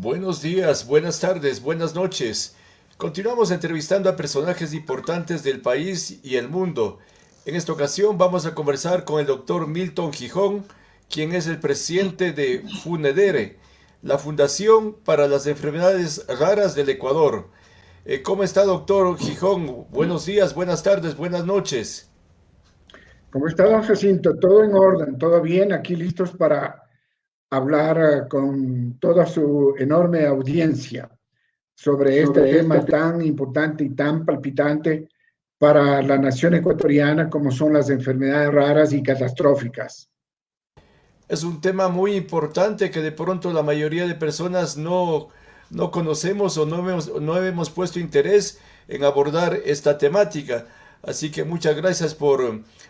Buenos días, buenas tardes, buenas noches. Continuamos entrevistando a personajes importantes del país y el mundo. En esta ocasión vamos a conversar con el doctor Milton Gijón, quien es el presidente de FUNEDERE, la Fundación para las Enfermedades Raras del Ecuador. ¿Cómo está, doctor Gijón? Buenos días, buenas tardes, buenas noches. ¿Cómo está, don Jacinto? Todo en orden, todo bien, aquí listos para hablar con toda su enorme audiencia sobre este tema tan importante y tan palpitante para la nación ecuatoriana como son las enfermedades raras y catastróficas. Es un tema muy importante que de pronto la mayoría de personas no conocemos o no hemos puesto interés en abordar esta temática. Así que muchas gracias por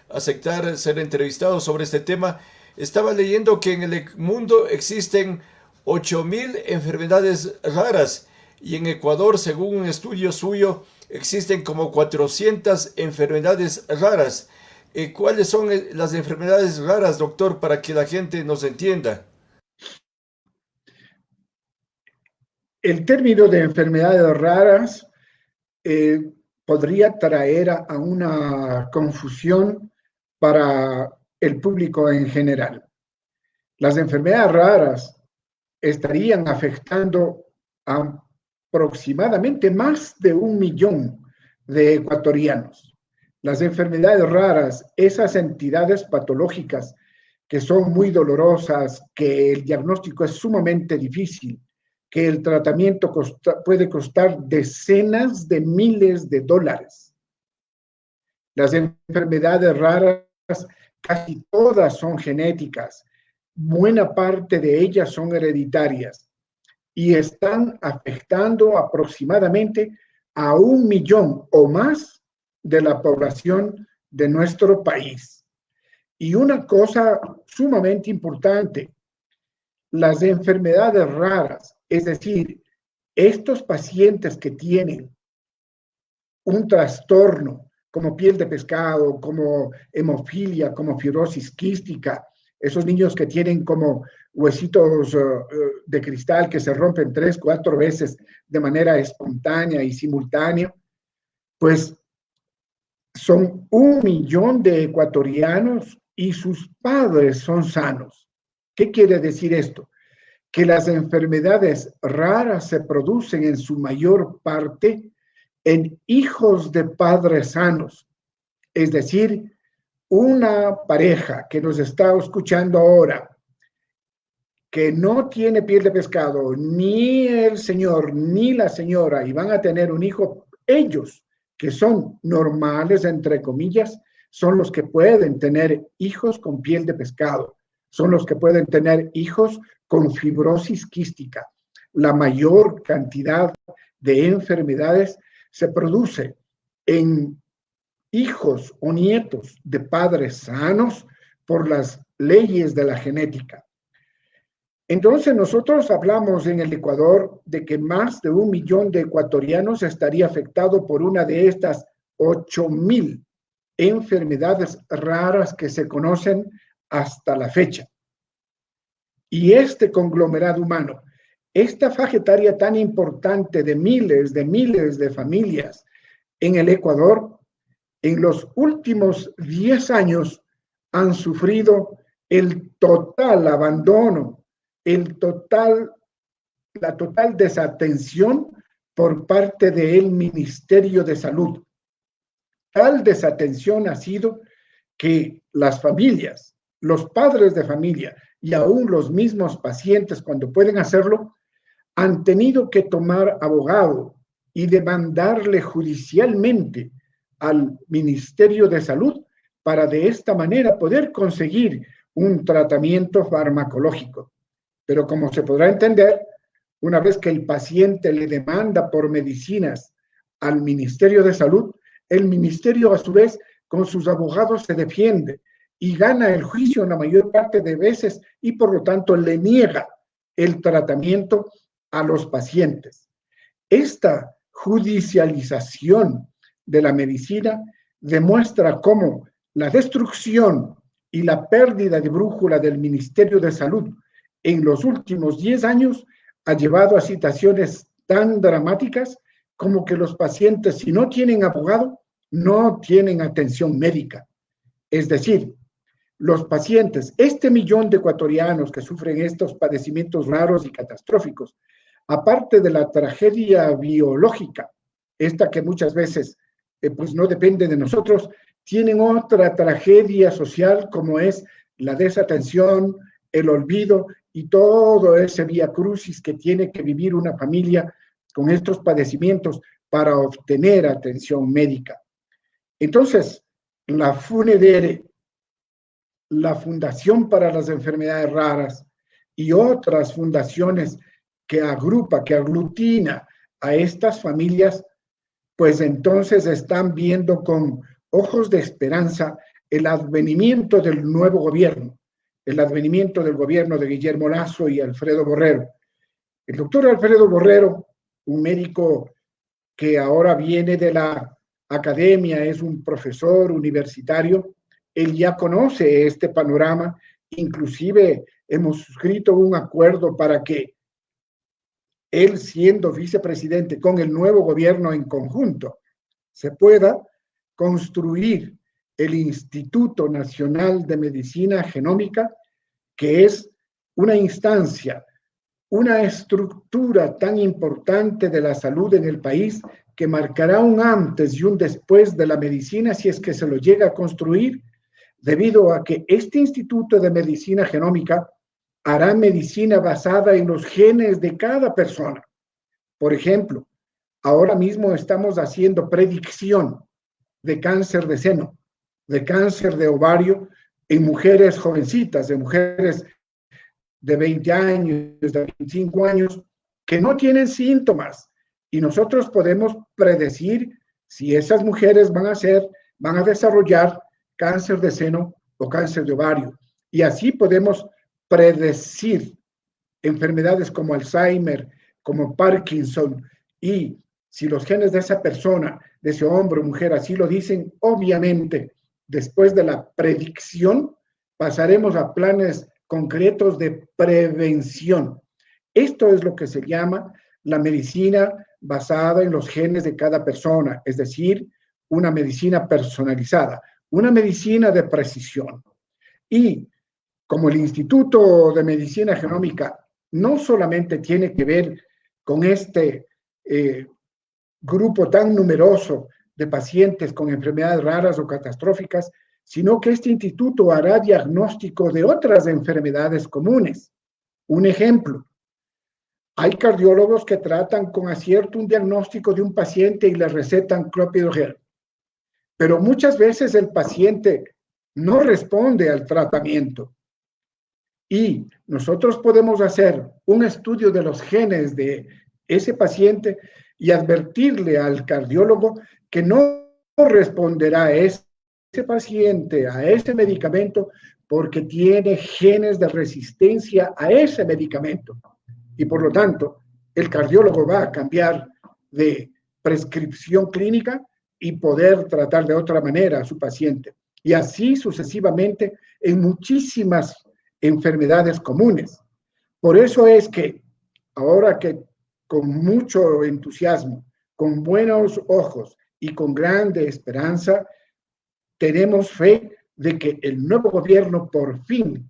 aceptar ser entrevistado sobre este tema. Estaba leyendo que en el mundo existen 8.000 enfermedades raras y en Ecuador, según un estudio suyo, existen como 400 enfermedades raras. ¿Cuáles son las enfermedades raras, doctor, para que la gente nos entienda? El término de enfermedades raras eh, podría traer a una confusión para el público en general. Las enfermedades raras estarían afectando a aproximadamente más de 1 millón de ecuatorianos. Las enfermedades raras, esas entidades patológicas que son muy dolorosas, que el diagnóstico es sumamente difícil, que el tratamiento puede costar decenas de miles de dólares. Las enfermedades raras casi todas son genéticas, buena parte de ellas son hereditarias y están afectando aproximadamente a 1 millón o más de la población de nuestro país. Y una cosa sumamente importante, las enfermedades raras, es decir, estos pacientes que tienen un trastorno como piel de pescado, como hemofilia, como fibrosis quística, esos niños que tienen como huesitos de cristal que se rompen 3, 4 veces de manera espontánea y simultánea, pues son 1 millón de ecuatorianos y sus padres son sanos. ¿Qué quiere decir esto? Que las enfermedades raras se producen en su mayor parte en hijos de padres sanos, es decir, una pareja que nos está escuchando ahora, que no tiene piel de pescado, ni el señor ni la señora, y van a tener un hijo, ellos que son normales, entre comillas, son los que pueden tener hijos con piel de pescado, son los que pueden tener hijos con fibrosis quística. La mayor cantidad de enfermedades se produce en hijos o nietos de padres sanos por las leyes de la genética. Entonces nosotros hablamos en el Ecuador de que más de 1 millón de ecuatorianos estaría afectado por una de estas 8.000 enfermedades raras que se conocen hasta la fecha. Y este conglomerado humano, esta faja etaria tan importante de miles de familias en el Ecuador, en los últimos 10 años han sufrido el total abandono, la total desatención por parte del Ministerio de Salud. Tal desatención ha sido que las familias, los padres de familia y aún los mismos pacientes, cuando pueden hacerlo, han tenido que tomar abogado y demandarle judicialmente al Ministerio de Salud para de esta manera poder conseguir un tratamiento farmacológico. Pero como se podrá entender, una vez que el paciente le demanda por medicinas al Ministerio de Salud, el ministerio a su vez con sus abogados se defiende y gana el juicio en la mayor parte de veces y por lo tanto le niega el tratamiento a los pacientes. Esta judicialización de la medicina demuestra cómo la destrucción y la pérdida de brújula del Ministerio de Salud en los últimos 10 años ha llevado a situaciones tan dramáticas como que los pacientes, si no tienen abogado, no tienen atención médica. Es decir, los pacientes, este millón de ecuatorianos que sufren estos padecimientos raros y catastróficos, aparte de la tragedia biológica, esta que muchas veces pues no depende de nosotros, tienen otra tragedia social como es la desatención, el olvido y todo ese vía crucis que tiene que vivir una familia con estos padecimientos para obtener atención médica. Entonces, la FUNEDERE, la Fundación para las Enfermedades Raras y otras fundaciones que agrupa, que aglutina a estas familias, pues entonces están viendo con ojos de esperanza el advenimiento del nuevo gobierno, el advenimiento del gobierno de Guillermo Lasso y Alfredo Borrero. El doctor Alfredo Borrero, un médico que ahora viene de la academia, es un profesor universitario, él ya conoce este panorama, inclusive hemos suscrito un acuerdo para que él, siendo vicepresidente con el nuevo gobierno en conjunto, se pueda construir el Instituto Nacional de Medicina Genómica, que es una instancia, una estructura tan importante de la salud en el país que marcará un antes y un después de la medicina si es que se lo llega a construir, debido a que este Instituto de Medicina Genómica hará medicina basada en los genes de cada persona. Por ejemplo, ahora mismo estamos haciendo predicción de cáncer de seno, de cáncer de ovario en mujeres jovencitas, de mujeres de 20 años, de 25 años, que no tienen síntomas. Y nosotros podemos predecir si esas mujeres van a desarrollar cáncer de seno o cáncer de ovario. Y así podemos predecir enfermedades como Alzheimer, como Parkinson, y si los genes de esa persona, de ese hombre o mujer así lo dicen, obviamente, después de la predicción, pasaremos a planes concretos de prevención. Esto es lo que se llama la medicina basada en los genes de cada persona, es decir, una medicina personalizada, una medicina de precisión. Y como el Instituto de Medicina Genómica no solamente tiene que ver con este grupo tan numeroso de pacientes con enfermedades raras o catastróficas, sino que este instituto hará diagnóstico de otras enfermedades comunes. Un ejemplo, hay cardiólogos que tratan con acierto un diagnóstico de un paciente y le recetan clopidogrel, pero muchas veces el paciente no responde al tratamiento. Y nosotros podemos hacer un estudio de los genes de ese paciente y advertirle al cardiólogo que no responderá a ese paciente, a ese medicamento, porque tiene genes de resistencia a ese medicamento. Y por lo tanto, el cardiólogo va a cambiar de prescripción clínica y poder tratar de otra manera a su paciente. Y así sucesivamente en muchísimas enfermedades comunes. Por eso es que ahora que con mucho entusiasmo, con buenos ojos y con grande esperanza, tenemos fe de que el nuevo gobierno por fin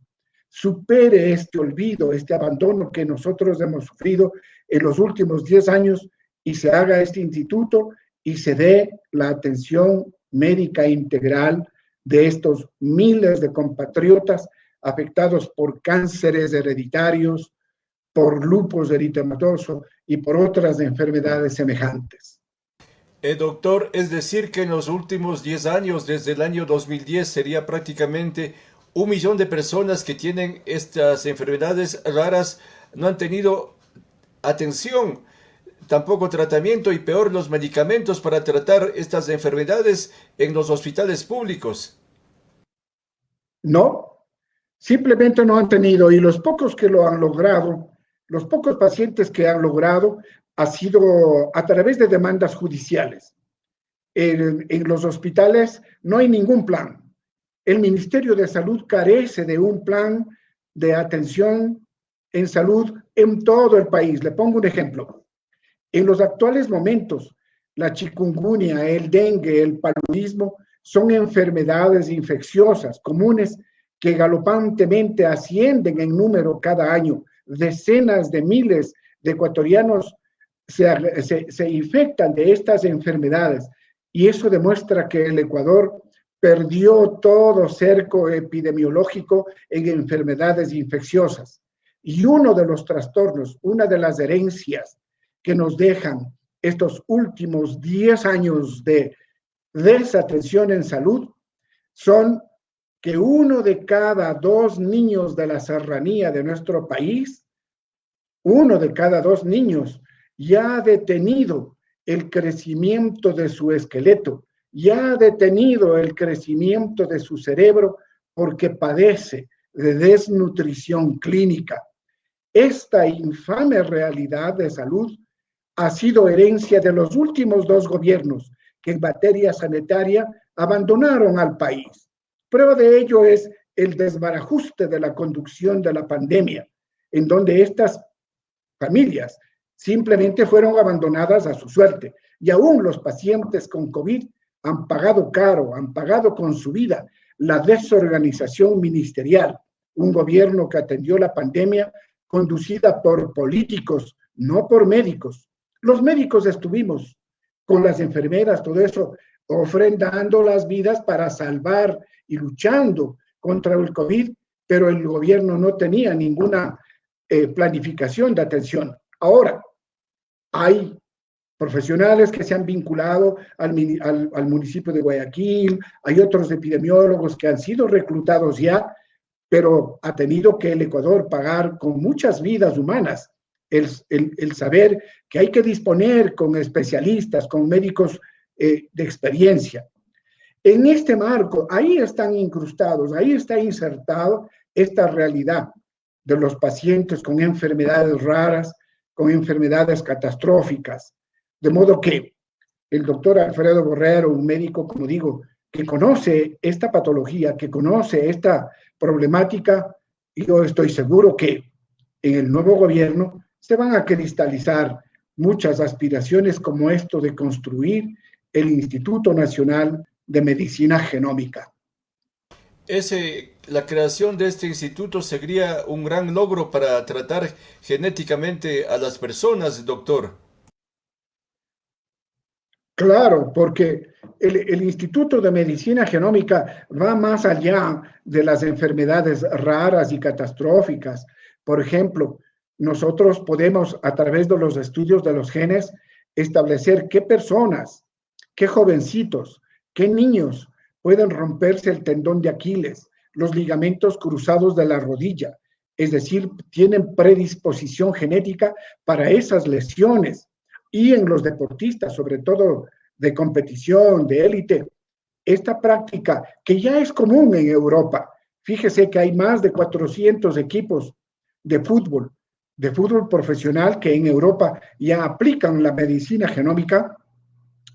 supere este olvido, este abandono que nosotros hemos sufrido en los últimos 10 años y se haga este instituto y se dé la atención médica integral de estos miles de compatriotas afectados por cánceres hereditarios, por lupus eritematoso y por otras enfermedades semejantes. Doctor, es decir que en los últimos 10 años, desde el año 2010, sería prácticamente 1 millón de personas que tienen estas enfermedades raras, no han tenido atención, tampoco tratamiento y peor los medicamentos para tratar estas enfermedades en los hospitales públicos. No, simplemente no han tenido, y los pocos que lo han logrado, los pocos pacientes que han logrado, ha sido a través de demandas judiciales. En los hospitales no hay ningún plan. El Ministerio de Salud carece de un plan de atención en salud en todo el país. Le pongo un ejemplo. En los actuales momentos, la chikungunya, el dengue, el paludismo son enfermedades infecciosas comunes que galopantemente ascienden en número cada año. Decenas de miles de ecuatorianos se infectan de estas enfermedades y eso demuestra que el Ecuador perdió todo cerco epidemiológico en enfermedades infecciosas. Y uno de los trastornos, una de las herencias que nos dejan estos últimos 10 años de desatención en salud son que 1 de cada 2 niños de la serranía de nuestro país, 1 de cada 2 niños ya ha detenido el crecimiento de su esqueleto, ya ha detenido el crecimiento de su cerebro porque padece de desnutrición clínica. Esta infame realidad de salud ha sido herencia de los últimos 2 gobiernos que en materia sanitaria abandonaron al país. Prueba de ello es el desbarajuste de la conducción de la pandemia, en donde estas familias simplemente fueron abandonadas a su suerte. Y aún los pacientes con COVID han pagado caro, han pagado con su vida la desorganización ministerial, un gobierno que atendió la pandemia conducida por políticos, no por médicos. Los médicos estuvimos con las enfermeras, todo eso, ofrendando las vidas para salvar y luchando contra el COVID, pero el gobierno no tenía ninguna planificación de atención. Ahora, hay profesionales que se han vinculado al municipio de Guayaquil, hay otros epidemiólogos que han sido reclutados ya, pero ha tenido que el Ecuador pagar con muchas vidas humanas el saber que hay que disponer con especialistas, con médicos de experiencia. En este marco, ahí están incrustados, ahí está insertado esta realidad de los pacientes con enfermedades raras, con enfermedades catastróficas. De modo que el doctor Alfredo Borrero, un médico, como digo, que conoce esta patología, que conoce esta problemática, y yo estoy seguro que en el nuevo gobierno se van a cristalizar muchas aspiraciones como esto de construir el Instituto Nacional de Medicina Genómica. La creación de este instituto sería un gran logro para tratar genéticamente a las personas, doctor. Claro, porque el Instituto de Medicina Genómica va más allá de las enfermedades raras y catastróficas. Por ejemplo, nosotros podemos, a través de los estudios de los genes, establecer qué personas, qué jovencitos, qué niños pueden romperse el tendón de Aquiles, los ligamentos cruzados de la rodilla, es decir, tienen predisposición genética para esas lesiones. Y en los deportistas, sobre todo de competición, de élite, esta práctica que ya es común en Europa. Fíjese que hay más de 400 equipos de fútbol profesional que en Europa ya aplican la medicina genómica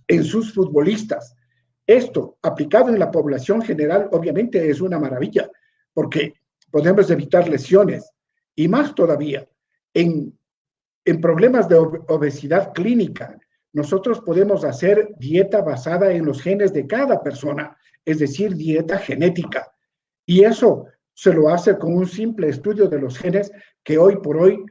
en sus futbolistas. Esto, aplicado en la población general, obviamente es una maravilla, porque podemos evitar lesiones y más todavía en problemas de obesidad clínica. Nosotros podemos hacer dieta basada en los genes de cada persona, es decir, dieta genética. Y eso se lo hace con un simple estudio de los genes que hoy por hoy,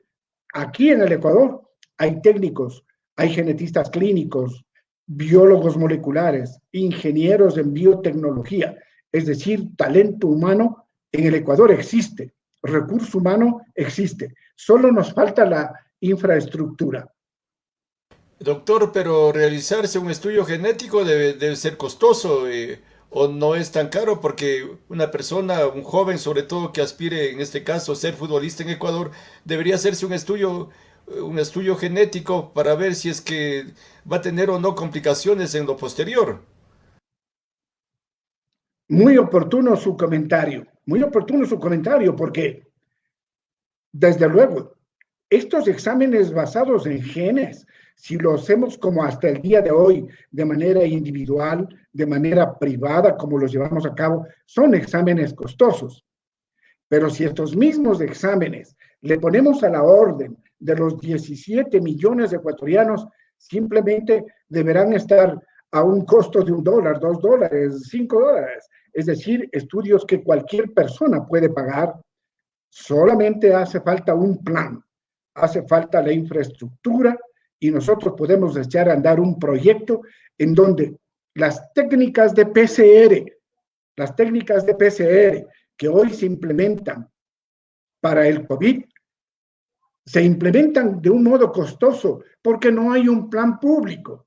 aquí en el Ecuador, hay técnicos, hay genetistas clínicos, biólogos moleculares, ingenieros en biotecnología, es decir, talento humano en el Ecuador existe, recurso humano existe, solo nos falta la infraestructura. Doctor, pero realizarse un estudio genético debe ser costoso, o no es tan caro porque una persona, un joven sobre todo que aspire en este caso a ser futbolista en Ecuador, debería hacerse un estudio genético para ver si es que va a tener o no complicaciones en lo posterior. Muy oportuno su comentario, porque desde luego, estos exámenes basados en genes, si lo hacemos como hasta el día de hoy, de manera individual, de manera privada, como los llevamos a cabo, son exámenes costosos. Pero si estos mismos exámenes le ponemos a la orden de los 17 millones de ecuatorianos, simplemente deberán estar a un costo de $1, $2, $5. Es decir, estudios que cualquier persona puede pagar. Solamente hace falta un plan, hace falta la infraestructura y nosotros podemos echar a andar un proyecto en donde las técnicas de PCR, las técnicas de PCR que hoy se implementan para el COVID, se implementan de un modo costoso porque no hay un plan público.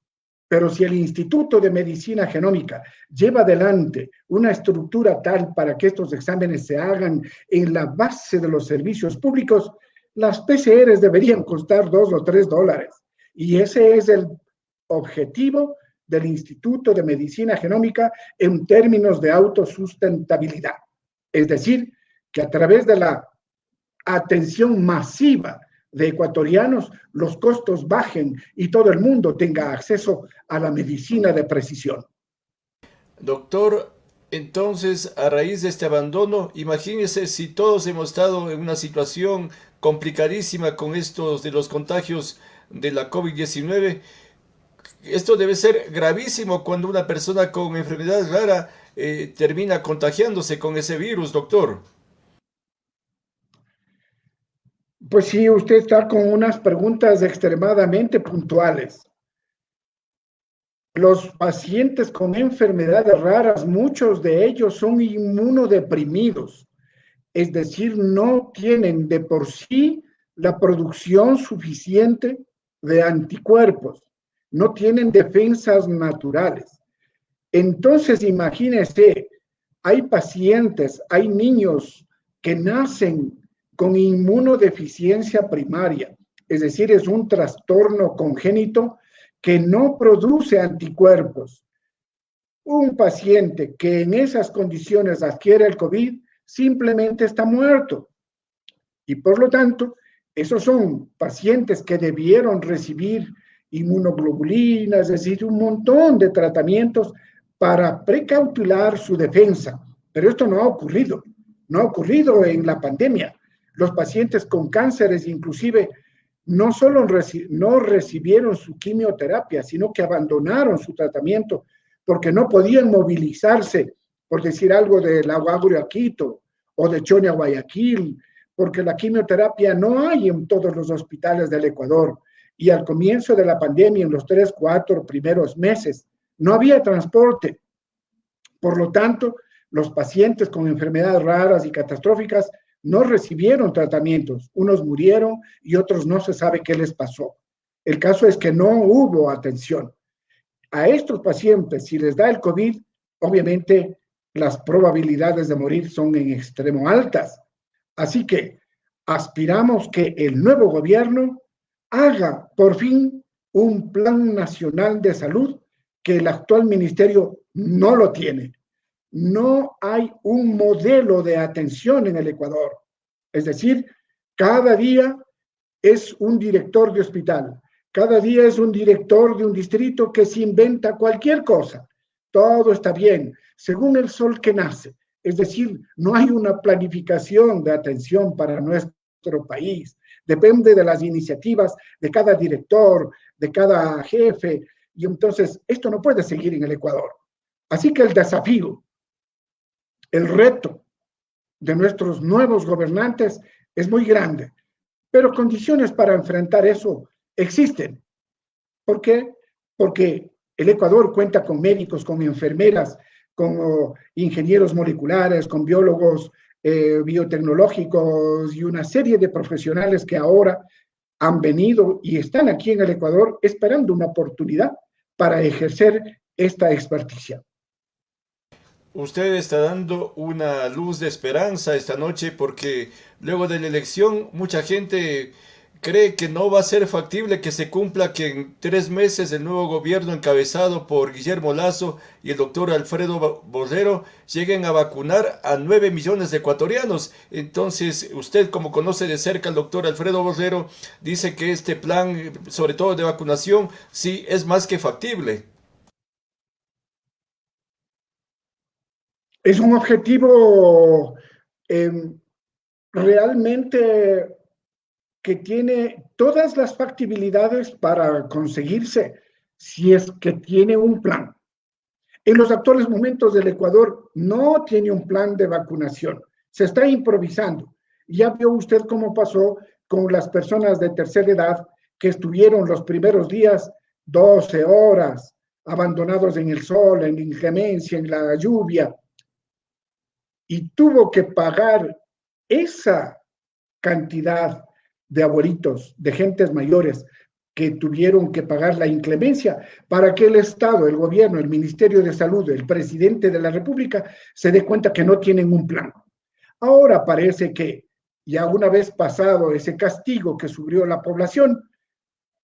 Pero si el Instituto de Medicina Genómica lleva adelante una estructura tal para que estos exámenes se hagan en la base de los servicios públicos, las PCRs deberían costar $2 o $3. Y ese es el objetivo del Instituto de Medicina Genómica en términos de autosustentabilidad. Es decir, que a través de la atención masiva de ecuatorianos, los costos bajen y todo el mundo tenga acceso a la medicina de precisión. Doctor, entonces, a raíz de este abandono, imagínese si todos hemos estado en una situación complicadísima con estos de los contagios de la COVID-19. Esto debe ser gravísimo cuando una persona con enfermedad rara termina contagiándose con ese virus, doctor. Pues sí, usted está con unas preguntas extremadamente puntuales. Los pacientes con enfermedades raras, muchos de ellos son inmunodeprimidos, es decir, no tienen de por sí la producción suficiente de anticuerpos, no tienen defensas naturales. Entonces, imagínese, hay pacientes, hay niños que nacen con inmunodeficiencia primaria, es decir, es un trastorno congénito que no produce anticuerpos. Un paciente que en esas condiciones adquiere el COVID simplemente está muerto. Y por lo tanto, esos son pacientes que debieron recibir inmunoglobulinas, es decir, un montón de tratamientos para precautelar su defensa. Pero esto no ha ocurrido, no ha ocurrido en la pandemia. Los pacientes con cánceres inclusive no solo no recibieron su quimioterapia, sino que abandonaron su tratamiento porque no podían movilizarse, por decir algo, de La Guaguaquito o de Chonia Guayaquil, porque la quimioterapia no hay en todos los hospitales del Ecuador. Y al comienzo de la pandemia, en los 3, 4 primeros meses, no había transporte. Por lo tanto, los pacientes con enfermedades raras y catastróficas no recibieron tratamientos. Unos murieron y otros no se sabe qué les pasó. El caso es que no hubo atención. A estos pacientes, si les da el COVID, obviamente las probabilidades de morir son en extremo altas. Así que aspiramos que el nuevo gobierno haga por fin un plan nacional de salud que el actual ministerio no lo tiene. No hay un modelo de atención en el Ecuador. Es decir, cada día es un director de hospital, cada día es un director de un distrito que se inventa cualquier cosa. Todo está bien, según el sol que nace. Es decir, no hay una planificación de atención para nuestro país. Depende de las iniciativas de cada director, de cada jefe. Y entonces, esto no puede seguir en el Ecuador. Así que el desafío, el reto de nuestros nuevos gobernantes es muy grande, pero condiciones para enfrentar eso existen. ¿Por qué? Porque el Ecuador cuenta con médicos, con enfermeras, con ingenieros moleculares, con biólogos biotecnológicos y una serie de profesionales que ahora han venido y están aquí en el Ecuador esperando una oportunidad para ejercer esta experticia. Usted está dando una luz de esperanza esta noche porque luego de la elección mucha gente cree que no va a ser factible que se cumpla que en 3 meses el nuevo gobierno encabezado por Guillermo Lasso y el doctor Alfredo Borrero lleguen a vacunar a 9 millones de ecuatorianos. Entonces, usted como conoce de cerca al doctor Alfredo Borrero, dice que este plan, sobre todo de vacunación, sí es más que factible. Es un objetivo eh, realmente que tiene todas las factibilidades para conseguirse si es que tiene un plan. En los actuales momentos del Ecuador no tiene un plan de vacunación, se está improvisando. Ya vio usted cómo pasó con las personas de tercera edad que estuvieron los primeros días 12 horas abandonados en el sol, en la inclemencia, en la lluvia, y tuvo que pagar esa cantidad de abuelitos, de gentes mayores que tuvieron que pagar la inclemencia para que el Estado, el gobierno, el Ministerio de Salud, el presidente de la República se dé cuenta que no tienen un plan. Ahora parece que ya una vez pasado ese castigo que sufrió la población,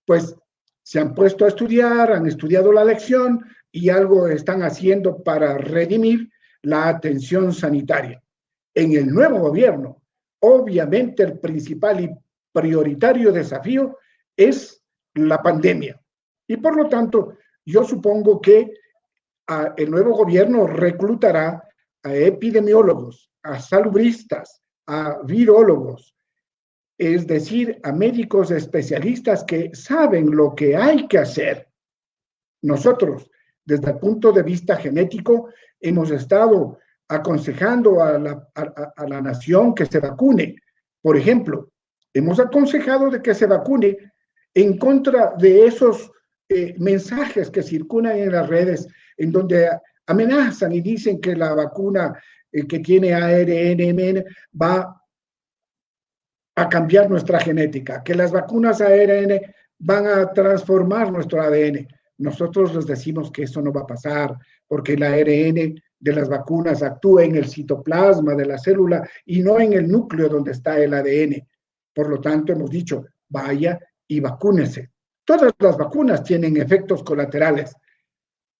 pues se han puesto a estudiar, han estudiado la lección y algo están haciendo para redimir la atención sanitaria. En el nuevo gobierno, obviamente el principal y prioritario desafío es la pandemia. Y por lo tanto, yo supongo que el nuevo gobierno reclutará a epidemiólogos, a salubristas, a virólogos, es decir, a médicos especialistas que saben lo que hay que hacer. Nosotros, desde el punto de vista genético, hemos estado aconsejando a la nación que se vacune. Por ejemplo, hemos aconsejado de que se vacune en contra de esos mensajes que circulan en las redes, en donde amenazan y dicen que la vacuna que tiene ARN va a cambiar nuestra genética, que las vacunas ARN van a transformar nuestro ADN. Nosotros les decimos que eso no va a pasar, porque el ARN de las vacunas actúa en el citoplasma de la célula y no en el núcleo donde está el ADN. Por lo tanto, hemos dicho, vaya y vacúnese. Todas las vacunas tienen efectos colaterales,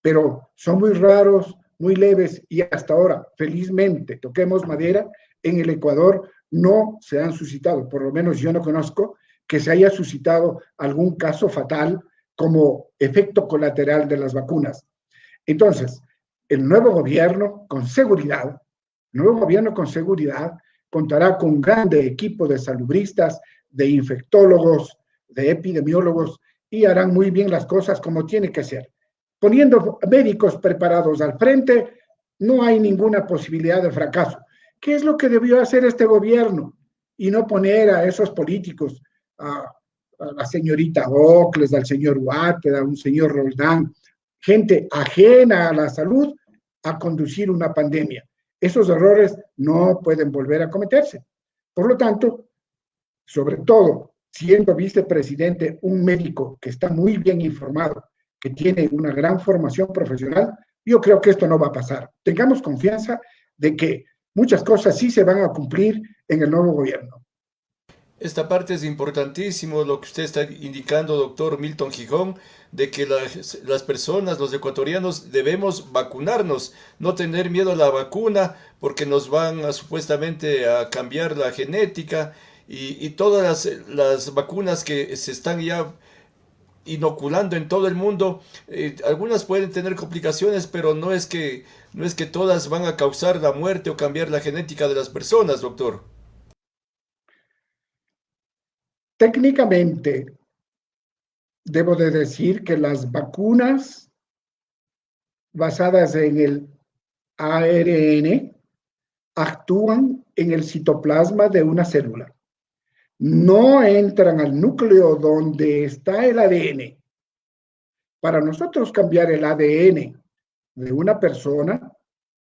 pero son muy raros, muy leves y hasta ahora, felizmente, toquemos madera, en el Ecuador no se han suscitado, por lo menos yo no conozco, que se haya suscitado algún caso fatal como efecto colateral de las vacunas. Entonces, el nuevo gobierno con seguridad, contará con un grande equipo de salubristas, de infectólogos, de epidemiólogos, y harán muy bien las cosas como tiene que ser. Poniendo médicos preparados al frente, no hay ninguna posibilidad de fracaso. ¿Qué es lo que debió hacer este gobierno? Y no poner a esos políticos, a la señorita Ocles, al señor Huarte, a un señor Roldán, gente ajena a la salud, a conducir una pandemia. Esos errores no pueden volver a cometerse. Por lo tanto, sobre todo, siendo vicepresidente un médico que está muy bien informado, que tiene una gran formación profesional, yo creo que esto no va a pasar. Tengamos confianza de que muchas cosas sí se van a cumplir en el nuevo gobierno. Esta parte es importantísimo, lo que usted está indicando, doctor Milton Gijón, de que las personas, los ecuatorianos, debemos vacunarnos, no tener miedo a la vacuna, porque nos van a, supuestamente a cambiar la genética y todas las vacunas que se están ya inoculando en todo el mundo, algunas pueden tener complicaciones, pero no es que todas van a causar la muerte o cambiar la genética de las personas, doctor. Técnicamente, debo de decir que las vacunas basadas en el ARN actúan en el citoplasma de una célula. No entran al núcleo donde está el ADN. Para nosotros cambiar el ADN de una persona,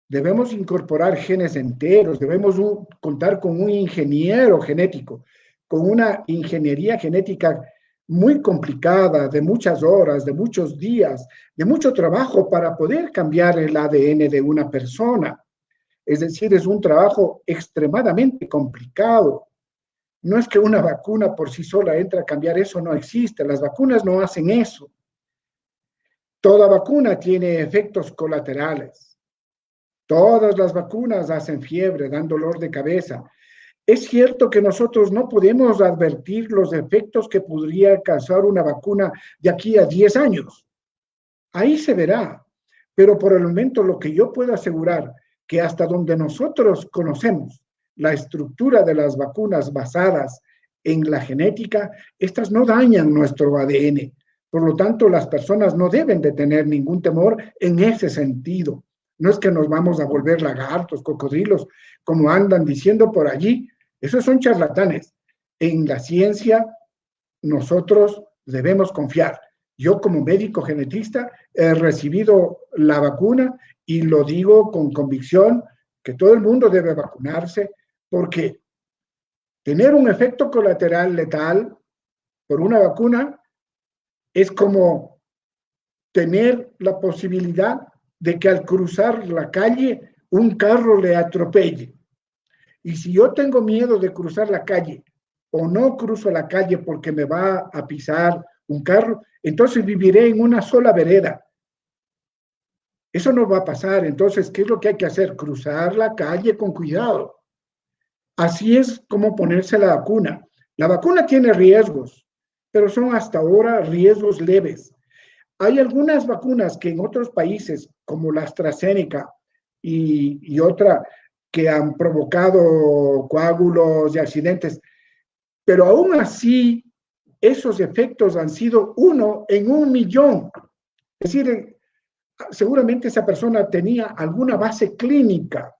debemos incorporar genes enteros, debemos contar con un ingeniero genético, con una ingeniería genética muy complicada, de muchas horas, de muchos días, de mucho trabajo para poder cambiar el ADN de una persona. Es decir, es un trabajo extremadamente complicado. No es que una vacuna por sí sola entre a cambiar eso, no existe. Las vacunas no hacen eso. Toda vacuna tiene efectos colaterales. Todas las vacunas hacen fiebre, dan dolor de cabeza. Es cierto que nosotros no podemos advertir los efectos que podría causar una vacuna de aquí a 10 años. Ahí se verá. Pero por el momento lo que yo puedo asegurar que hasta donde nosotros conocemos la estructura de las vacunas basadas en la genética, estas no dañan nuestro ADN. Por lo tanto, las personas no deben de tener ningún temor en ese sentido. No es que nos vamos a volver lagartos, cocodrilos, como andan diciendo por allí. Esos son charlatanes. En la ciencia, nosotros debemos confiar. Yo como médico genetista he recibido la vacuna y lo digo con convicción que todo el mundo debe vacunarse porque tener un efecto colateral letal por una vacuna es como tener la posibilidad de que al cruzar la calle un carro le atropelle. Y si yo tengo miedo de cruzar la calle o no cruzo la calle porque me va a pisar un carro, entonces viviré en una sola vereda. Eso no va a pasar. Entonces, ¿qué es lo que hay que hacer? Cruzar la calle con cuidado. Así es como ponerse la vacuna. La vacuna tiene riesgos, pero son hasta ahora riesgos leves. Hay algunas vacunas que en otros países, como la AstraZeneca y otra, que han provocado coágulos y accidentes, pero aún así, esos efectos han sido 1 en 1.000.000. Es decir, seguramente esa persona tenía alguna base clínica,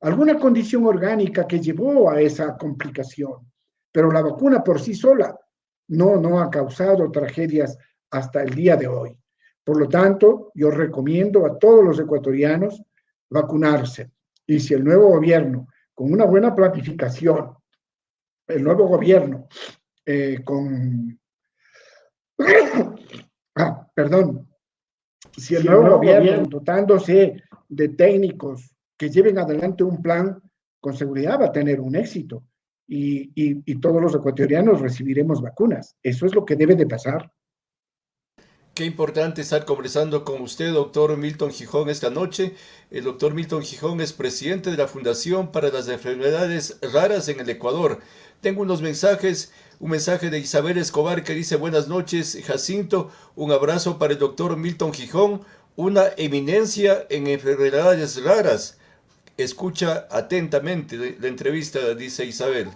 alguna condición orgánica que llevó a esa complicación, pero la vacuna por sí sola no ha causado tragedias hasta el día de hoy. Por lo tanto, yo recomiendo a todos los ecuatorianos vacunarse. Y si el nuevo gobierno, con una buena planificación, el nuevo gobierno perdón, si el nuevo gobierno dotándose de técnicos que lleven adelante un plan, con seguridad va a tener un éxito y todos los ecuatorianos recibiremos vacunas. Eso es lo que debe de pasar. Qué importante estar conversando con usted, doctor Milton Gijón, esta noche. El doctor Milton Gijón es presidente de la Fundación para las Enfermedades Raras en el Ecuador. Tengo unos mensajes, un mensaje de Isabel Escobar que dice: buenas noches, Jacinto, un abrazo para el doctor Milton Gijón, una eminencia en enfermedades raras. Escucha atentamente la entrevista, dice Isabel.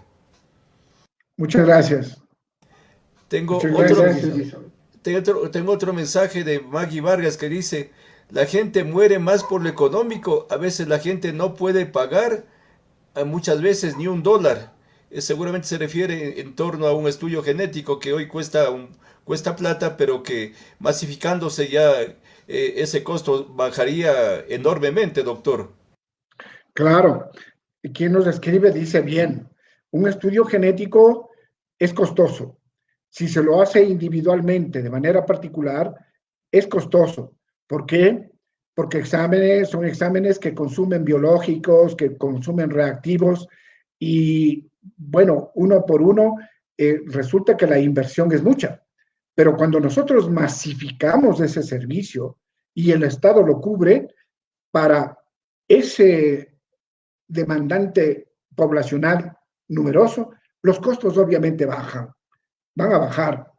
Muchas gracias. Tengo Muchas otro, gracias, Isabel. tengo otro mensaje de Maggie Vargas que dice: la gente muere más por lo económico, a veces la gente no puede pagar, muchas veces ni $1. Seguramente se refiere en torno a un estudio genético que hoy cuesta plata, pero que masificándose ya ese costo bajaría enormemente, doctor. Claro, quien nos escribe dice bien, un estudio genético es costoso. Si se lo hace individualmente, de manera particular, es costoso. ¿Por qué? Porque son exámenes que consumen biológicos, que consumen reactivos y, bueno, uno por uno, resulta que la inversión es mucha. Pero cuando nosotros masificamos ese servicio y el Estado lo cubre para ese demandante poblacional numeroso, los costos obviamente van a bajar.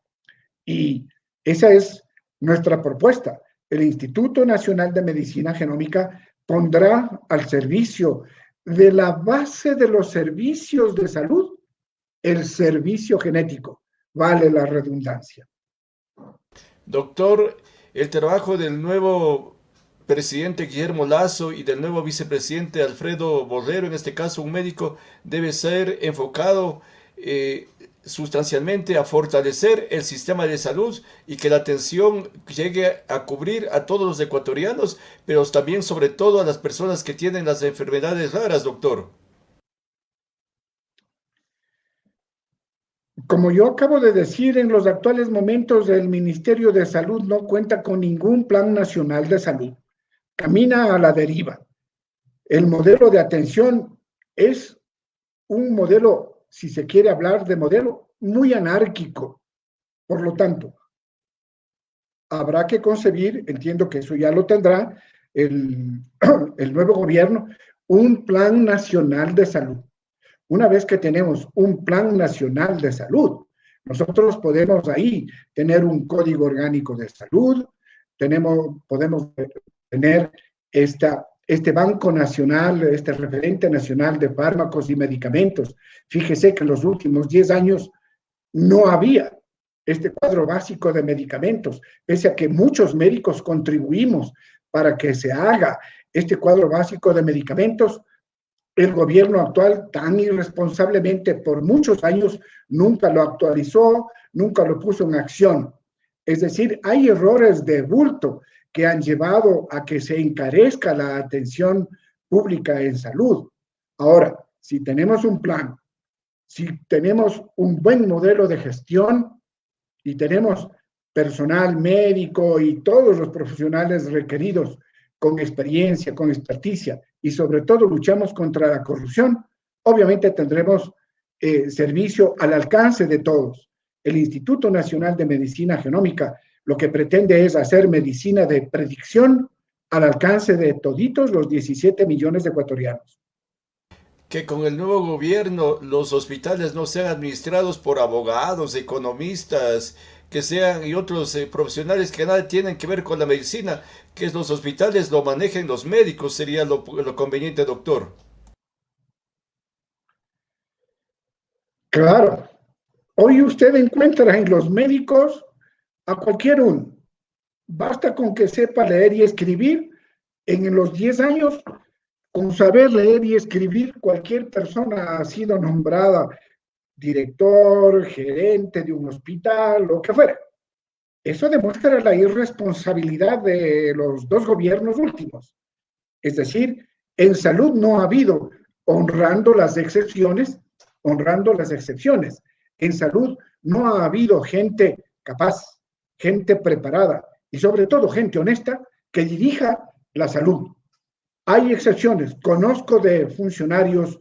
Y esa es nuestra propuesta. El Instituto Nacional de Medicina Genómica pondrá al servicio de la base de los servicios de salud el servicio genético. Vale la redundancia. Doctor, el trabajo del nuevo presidente Guillermo Lasso y del nuevo vicepresidente Alfredo Borrero, en este caso un médico, debe ser enfocado sustancialmente a fortalecer el sistema de salud y que la atención llegue a cubrir a todos los ecuatorianos, pero también sobre todo a las personas que tienen las enfermedades raras, doctor. Como yo acabo de decir, en los actuales momentos el Ministerio de Salud no cuenta con ningún plan nacional de salud. Camina a la deriva. El modelo de atención es un modelo, si se quiere hablar de modelo, muy anárquico. Por lo tanto, habrá que concebir, entiendo que eso ya lo tendrá el nuevo gobierno, un plan nacional de salud. Una vez que tenemos un plan nacional de salud, nosotros podemos ahí tener un código orgánico de salud, podemos tener este banco nacional, este referente nacional de fármacos y medicamentos. Fíjese que en los últimos 10 años no había este cuadro básico de medicamentos, pese a que muchos médicos contribuimos para que se haga este cuadro básico de medicamentos. El gobierno actual, tan irresponsablemente por muchos años, nunca lo actualizó, nunca lo puso en acción. Es decir, hay errores de bulto que han llevado a que se encarezca la atención pública en salud. Ahora, si tenemos un plan, si tenemos un buen modelo de gestión y tenemos personal médico y todos los profesionales requeridos con experiencia, con experticia y sobre todo luchamos contra la corrupción, obviamente tendremos servicio al alcance de todos. El Instituto Nacional de Medicina Genómica lo que pretende es hacer medicina de predicción al alcance de toditos los 17 millones de ecuatorianos. Que con el nuevo gobierno los hospitales no sean administrados por abogados, economistas, que sean y otros profesionales que nada tienen que ver con la medicina, que los hospitales lo manejen los médicos, sería lo conveniente, doctor. Claro, hoy usted encuentra en los médicos a cualquier uno. Basta con que sepa leer y escribir. En los 10 años, con saber leer y escribir, cualquier persona ha sido nombrada director, gerente de un hospital, lo que fuera. Eso demuestra la irresponsabilidad de los dos gobiernos últimos. Es decir, en salud no ha habido, honrando las excepciones, honrando las excepciones. En salud no ha habido gente capaz, gente preparada y sobre todo gente honesta que dirija la salud. Hay excepciones. Conozco de funcionarios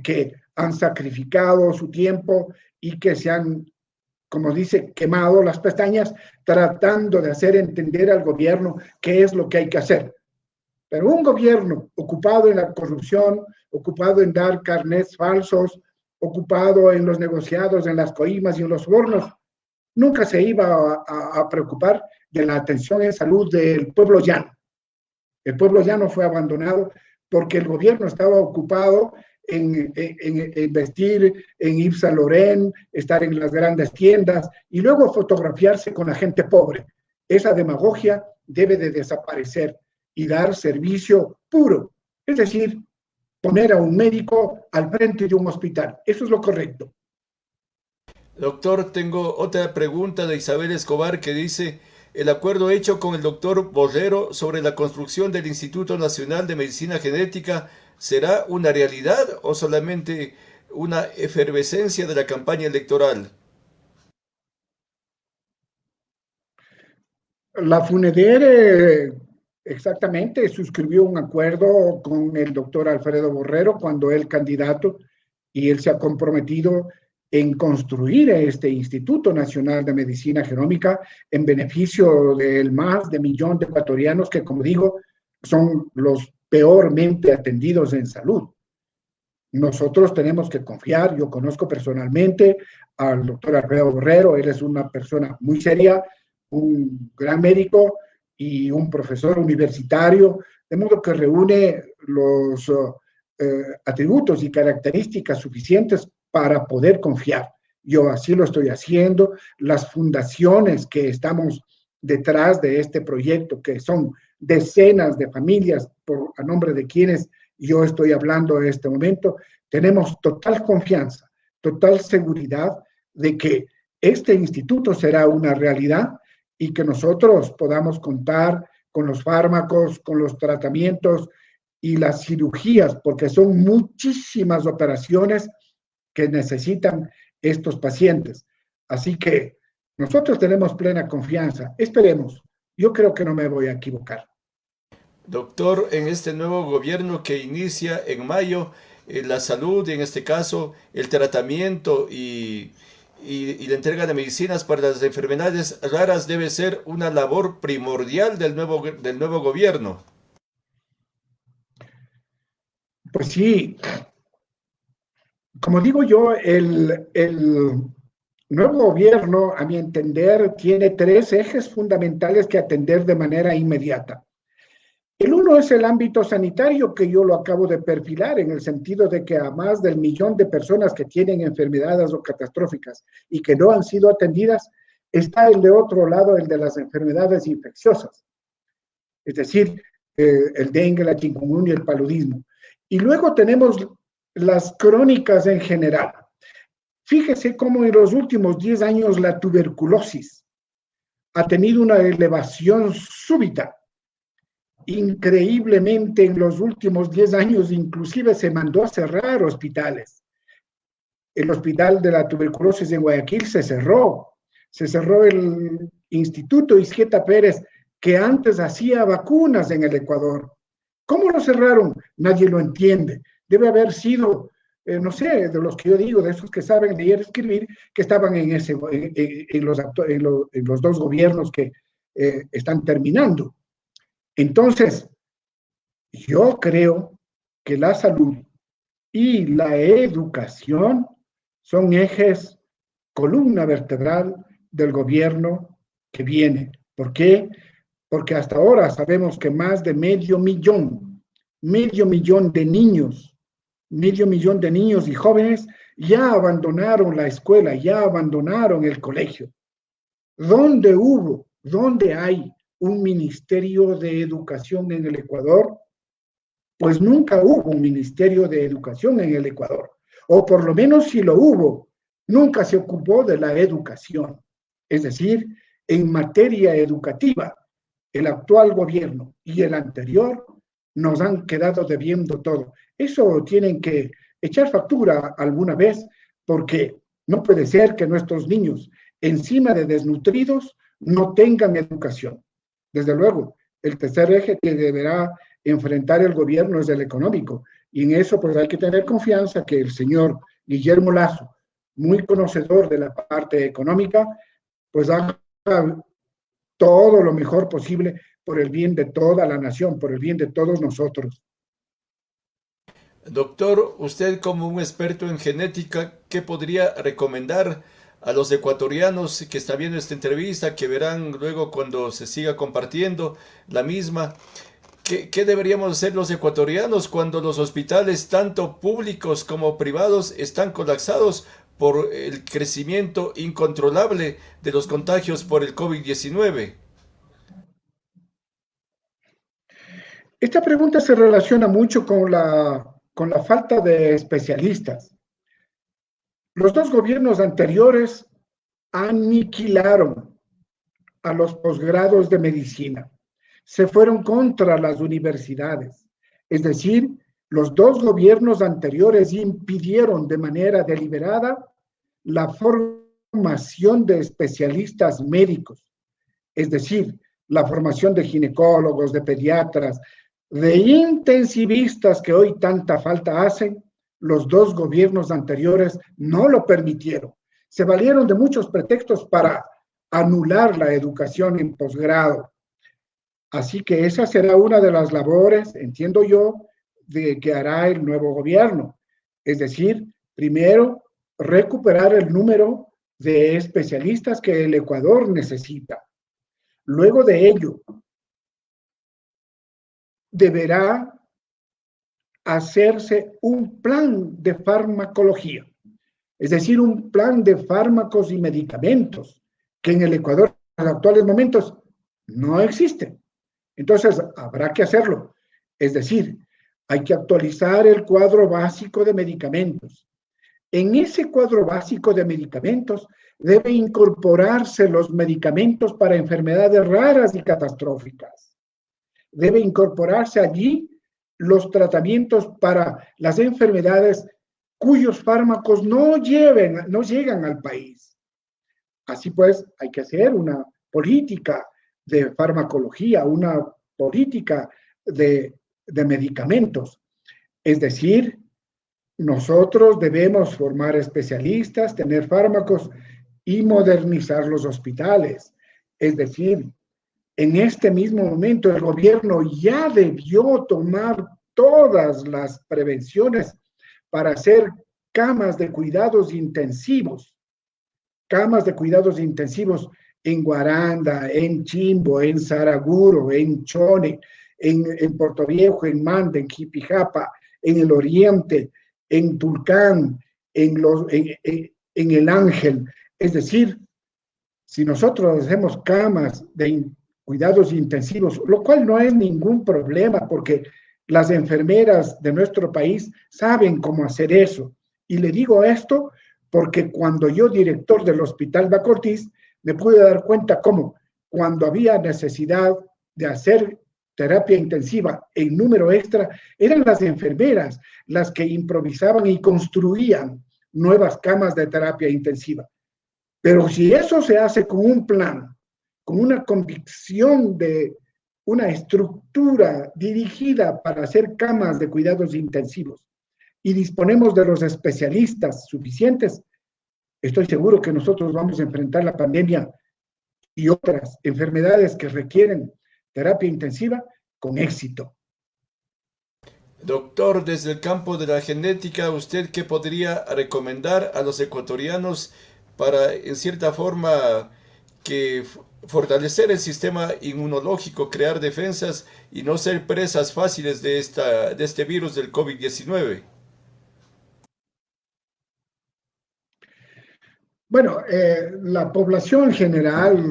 que han sacrificado su tiempo y que se han, como dice, quemado las pestañas tratando de hacer entender al gobierno qué es lo que hay que hacer. Pero un gobierno ocupado en la corrupción, ocupado en dar carnets falsos, ocupado en los negociados, en las coimas y en los sobornos, nunca se iba a preocupar de la atención en salud del pueblo llano. El pueblo llano fue abandonado porque el gobierno estaba ocupado en vestir en Yves Saint Laurent, estar en las grandes tiendas y luego fotografiarse con la gente pobre. Esa demagogia debe de desaparecer y dar servicio puro, es decir, poner a un médico al frente de un hospital. Eso es lo correcto. Doctor, tengo otra pregunta de Isabel Escobar que dice, ¿el acuerdo hecho con el doctor Borrero sobre la construcción del Instituto Nacional de Medicina Genética será una realidad o solamente una efervescencia de la campaña electoral? La FUNEDER exactamente suscribió un acuerdo con el doctor Alfredo Borrero cuando él candidato y él se ha comprometido en construir este Instituto Nacional de Medicina Genómica en beneficio del más de 1 millón de ecuatorianos que, como digo, son los peormente atendidos en salud. Nosotros tenemos que confiar. Yo conozco personalmente al doctor Alfredo Borrero, él es una persona muy seria, un gran médico y un profesor universitario, de modo que reúne los atributos y características suficientes para poder confiar. Yo así lo estoy haciendo. Las fundaciones que estamos detrás de este proyecto, que son decenas de familias a nombre de quienes yo estoy hablando en este momento, tenemos total confianza, total seguridad de que este instituto será una realidad y que nosotros podamos contar con los fármacos, con los tratamientos y las cirugías, porque son muchísimas operaciones que necesitan estos pacientes. Así que nosotros tenemos plena confianza. Esperemos. Yo creo que no me voy a equivocar. Doctor, en este nuevo gobierno que inicia en mayo, la salud, en este caso, el tratamiento y la entrega de medicinas para las enfermedades raras debe ser una labor primordial del nuevo gobierno. Pues sí, como digo yo, el nuevo gobierno, a mi entender, tiene 3 ejes fundamentales que atender de manera inmediata. El uno es el ámbito sanitario, que yo lo acabo de perfilar, en el sentido de que a más del millón de personas que tienen enfermedades o catastróficas y que no han sido atendidas, está el de otro lado, el de las enfermedades infecciosas, es decir, el dengue, la chikungunya y el paludismo. Y luego tenemos las crónicas en general. Fíjese cómo en los últimos 10 años la tuberculosis ha tenido una elevación súbita. Increíblemente, en los últimos 10 años inclusive se mandó a cerrar hospitales. El hospital de la tuberculosis en Guayaquil se cerró el Instituto Isquieta Pérez, que antes hacía vacunas en el Ecuador. ¿Cómo lo cerraron? Nadie lo entiende. Debe haber sido, no sé, de los que yo digo, de esos que saben leer y escribir, que estaban en los dos gobiernos que están terminando. Entonces, yo creo que la salud y la educación son ejes, columna vertebral del gobierno que viene. ¿Por qué? Porque hasta ahora sabemos que más de medio millón de niños y jóvenes ya abandonaron la escuela, ya abandonaron el colegio. ¿Dónde hay un ministerio de educación en el Ecuador? Pues nunca hubo un ministerio de educación en el Ecuador, o por lo menos si lo hubo, nunca se ocupó de la educación. Es decir, en materia educativa, el actual gobierno y el anterior nos han quedado debiendo todo. Eso tienen que echar factura alguna vez, porque no puede ser que nuestros niños, encima de desnutridos, no tengan educación. Desde luego, el tercer eje que deberá enfrentar el gobierno es el económico, y en eso pues hay que tener confianza que el señor Guillermo Lasso, muy conocedor de la parte económica, pues haga todo lo mejor posible por el bien de toda la nación, por el bien de todos nosotros. Doctor, usted como un experto en genética, ¿qué podría recomendar a los ecuatorianos que están viendo esta entrevista, que verán luego cuando se siga compartiendo la misma? ¿Qué deberíamos hacer los ecuatorianos cuando los hospitales, tanto públicos como privados, están colapsados por el crecimiento incontrolable de los contagios por el COVID-19? Esta pregunta se relaciona mucho con la falta de especialistas. Los dos gobiernos anteriores aniquilaron a los posgrados de medicina. Se fueron contra las universidades. Es decir, los dos gobiernos anteriores impidieron de manera deliberada la formación de especialistas médicos. Es decir, la formación de ginecólogos, de pediatras, de intensivistas que hoy tanta falta hacen, los dos gobiernos anteriores no lo permitieron. Se valieron de muchos pretextos para anular la educación en posgrado. Así que esa será una de las labores, entiendo yo, de que hará el nuevo gobierno. Es decir, primero, recuperar el número de especialistas que el Ecuador necesita. Luego de ello, deberá hacerse un plan de farmacología, es decir, un plan de fármacos y medicamentos que en el Ecuador en los actuales momentos no existen. Entonces, habrá que hacerlo. Es decir, hay que actualizar el cuadro básico de medicamentos. En ese cuadro básico de medicamentos debe incorporarse los medicamentos para enfermedades raras y catastróficas. Debe incorporarse allí los tratamientos para las enfermedades cuyos fármacos no llegan al país. Así pues, hay que hacer una política de farmacología, una política de medicamentos. Es decir, nosotros debemos formar especialistas, tener fármacos y modernizar los hospitales. Es decir, en este mismo momento el gobierno ya debió tomar todas las prevenciones para hacer camas de cuidados intensivos en Guaranda, en Chimbo, en Saraguro, en Chone, en Puerto Viejo, en Manda, en Jipijapa, en el Oriente, en Tulcán, en el Ángel. Es decir, si nosotros hacemos camas de cuidados intensivos, lo cual no es ningún problema porque las enfermeras de nuestro país saben cómo hacer eso. Y le digo esto porque cuando yo, director del Hospital Baco Ortiz, me pude dar cuenta cómo cuando había necesidad de hacer terapia intensiva en número extra, eran las enfermeras las que improvisaban y construían nuevas camas de terapia intensiva. Pero si eso se hace con un plan, con una convicción de una estructura dirigida para hacer camas de cuidados intensivos y disponemos de los especialistas suficientes, estoy seguro que nosotros vamos a enfrentar la pandemia y otras enfermedades que requieren terapia intensiva con éxito. Doctor, desde el campo de la genética, ¿usted qué podría recomendar a los ecuatorianos para, en cierta forma, que fortalecer el sistema inmunológico, crear defensas y no ser presas fáciles de este virus del COVID-19? Bueno, la población en general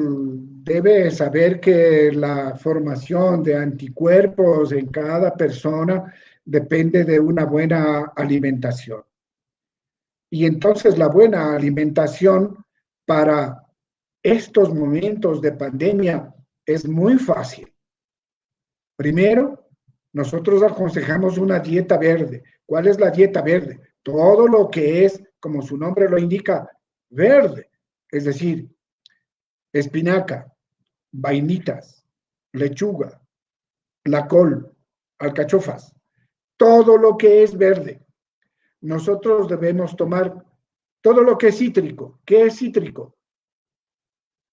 debe saber que la formación de anticuerpos en cada persona depende de una buena alimentación. Y entonces la buena alimentación para estos momentos de pandemia es muy fácil. Primero, nosotros aconsejamos una dieta verde. ¿Cuál es la dieta verde? Todo lo que es, como su nombre lo indica, verde. Es decir, espinaca, vainitas, lechuga, la col, alcachofas, todo lo que es verde. Nosotros debemos tomar todo lo que es cítrico. ¿Qué es cítrico?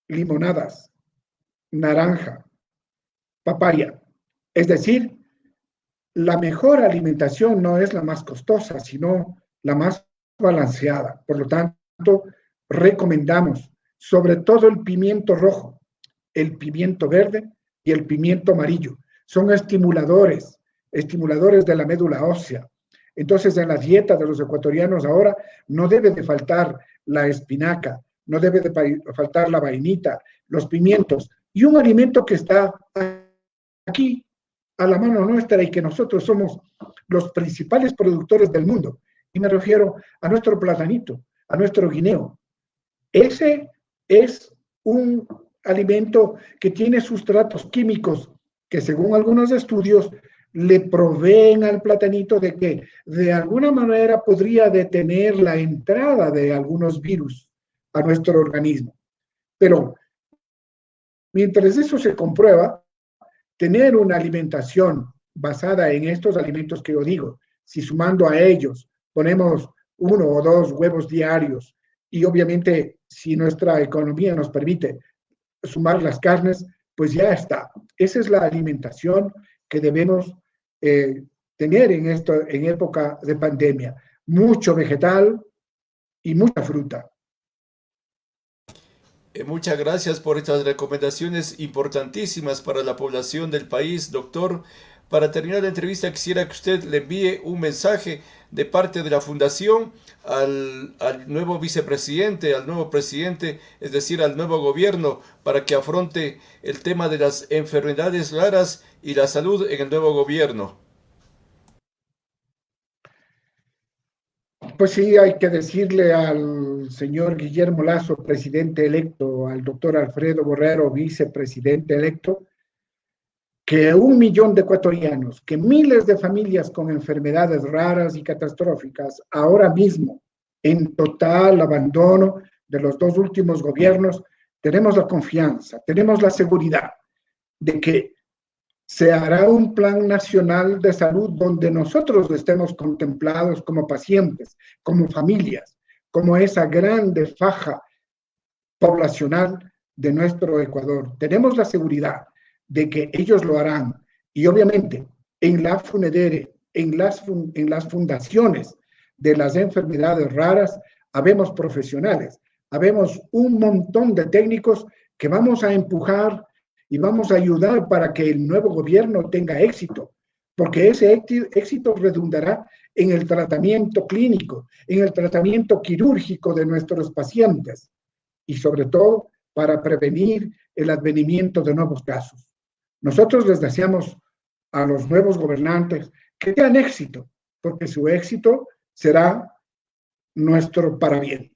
Limonadas, naranja, papaya. Es decir, la mejor alimentación no es la más costosa, sino la más balanceada. Por lo tanto, recomendamos sobre todo el pimiento rojo, el pimiento verde y el pimiento amarillo. Son estimuladores de la médula ósea. Entonces, en la dieta de los ecuatorianos ahora no debe de faltar la espinaca, no debe de faltar la vainita, los pimientos y un alimento que está aquí a la mano nuestra y que nosotros somos los principales productores del mundo. Y me refiero a nuestro platanito, a nuestro guineo. Ese es un alimento que tiene sustratos químicos que según algunos estudios le proveen al platanito de que de alguna manera podría detener la entrada de algunos virus a nuestro organismo. Pero mientras eso se comprueba, tener una alimentación basada en estos alimentos que yo digo, si sumando a ellos ponemos 1 o 2 huevos diarios y obviamente si nuestra economía nos permite sumar las carnes, pues ya está. Esa es la alimentación que debemos tener en época de pandemia. Mucho vegetal y mucha fruta. Muchas gracias por estas recomendaciones importantísimas para la población del país, doctor. Para terminar la entrevista, quisiera que usted le envíe un mensaje de parte de la Fundación al nuevo vicepresidente, al nuevo presidente, es decir, al nuevo gobierno, para que afronte el tema de las enfermedades raras y la salud en el nuevo gobierno. Pues sí, hay que decirle al señor Guillermo Lasso, presidente electo, al doctor Alfredo Borrero, vicepresidente electo, que 1 millón de ecuatorianos, que miles de familias con enfermedades raras y catastróficas, ahora mismo en total abandono de los 2 últimos gobiernos, tenemos la confianza, tenemos la seguridad de que se hará un plan nacional de salud donde nosotros estemos contemplados como pacientes, como familias, como esa grande faja poblacional de nuestro Ecuador. Tenemos la seguridad de que ellos lo harán y obviamente en la FUNEDERE, en las fundaciones de las enfermedades raras, habemos profesionales, habemos un montón de técnicos que vamos a empujar y vamos a ayudar para que el nuevo gobierno tenga éxito, porque ese éxito redundará en el tratamiento clínico, en el tratamiento quirúrgico de nuestros pacientes y sobre todo para prevenir el advenimiento de nuevos casos. Nosotros les deseamos a los nuevos gobernantes que tengan éxito, porque su éxito será nuestro parabién.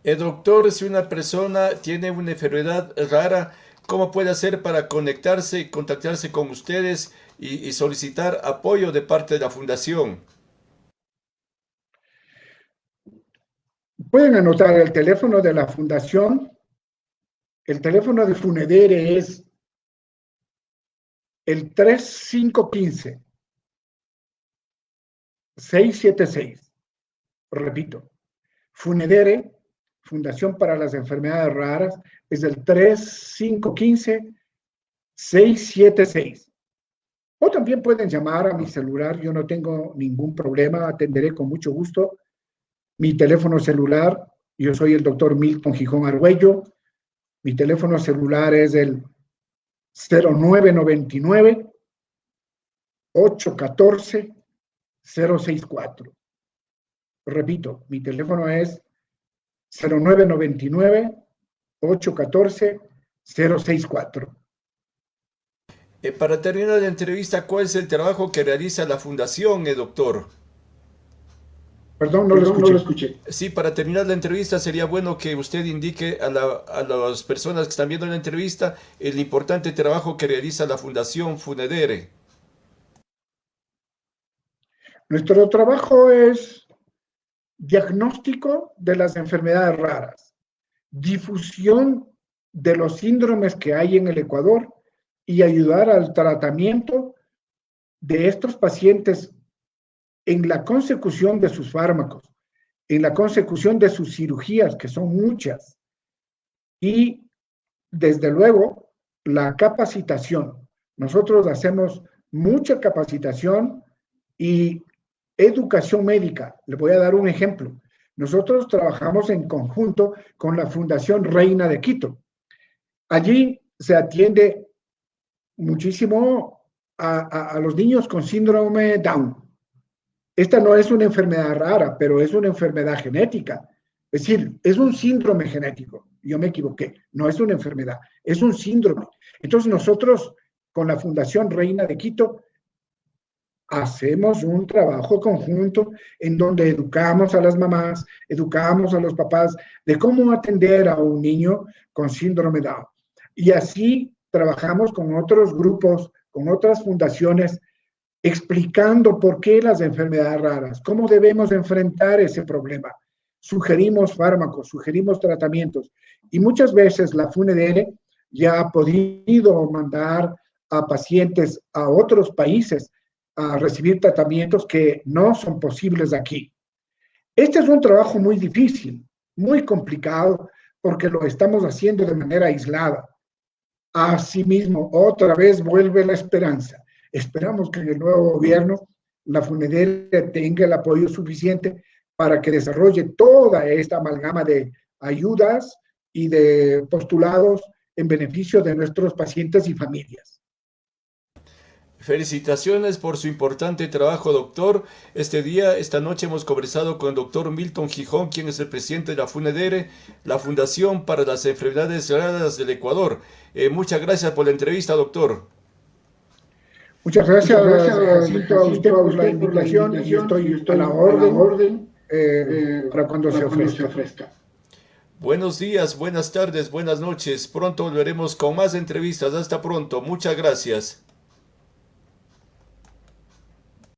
Doctor, si una persona tiene una enfermedad rara, ¿cómo puede hacer para conectarse y contactarse con ustedes y solicitar apoyo de parte de la fundación? Pueden anotar el teléfono de la fundación. El teléfono de Funedere es el 3515-676. Repito, Funedere, Fundación para las Enfermedades Raras, es el 3515-676. O también pueden llamar a mi celular, yo no tengo ningún problema, atenderé con mucho gusto. Mi teléfono celular, yo soy el doctor Milton Gijón Argüello, mi teléfono celular es el 0999-814-064. Repito, mi teléfono es 0999-814-064. Para terminar la entrevista, ¿cuál es el trabajo que realiza la fundación, doctor? Perdón, no lo escuché. Sí, para terminar la entrevista sería bueno que usted indique a las personas que están viendo la entrevista el importante trabajo que realiza la Fundación Funedere. Nuestro trabajo es diagnóstico de las enfermedades raras, difusión de los síndromes que hay en el Ecuador y ayudar al tratamiento de estos pacientes en la consecución de sus fármacos, en la consecución de sus cirugías, que son muchas, y desde luego la capacitación. Nosotros hacemos mucha capacitación y educación médica. Le voy a dar un ejemplo. Nosotros trabajamos en conjunto con la Fundación Reina de Quito. Allí se atiende muchísimo a los niños con síndrome Down. Esta no es una enfermedad rara, pero es una enfermedad genética. Es decir, es un síndrome genético. Yo me equivoqué. No es una enfermedad, es un síndrome. Entonces nosotros, con la Fundación Reina de Quito, hacemos un trabajo conjunto en donde educamos a las mamás, educamos a los papás de cómo atender a un niño con síndrome Down. Y así trabajamos con otros grupos, con otras fundaciones, explicando por qué las enfermedades raras, cómo debemos enfrentar ese problema. Sugerimos fármacos, sugerimos tratamientos. Y muchas veces la Funedere ya ha podido mandar a pacientes a otros países a recibir tratamientos que no son posibles aquí. Este es un trabajo muy difícil, muy complicado, porque lo estamos haciendo de manera aislada. Asimismo, otra vez vuelve la esperanza. Esperamos que en el nuevo gobierno la Funedere tenga el apoyo suficiente para que desarrolle toda esta amalgama de ayudas y de postulados en beneficio de nuestros pacientes y familias. Felicitaciones por su importante trabajo, doctor. Esta noche hemos conversado con el doctor Milton Gijón, quien es el presidente de la Funedere, la Fundación para las Enfermedades Raras del Ecuador. Muchas gracias por la entrevista, doctor. Muchas gracias, Jacinto, a usted por la invitación y estoy a la orden para cuando se ofrezca. Buenos días, buenas tardes, buenas noches. Pronto volveremos con más entrevistas. Hasta pronto. Muchas gracias.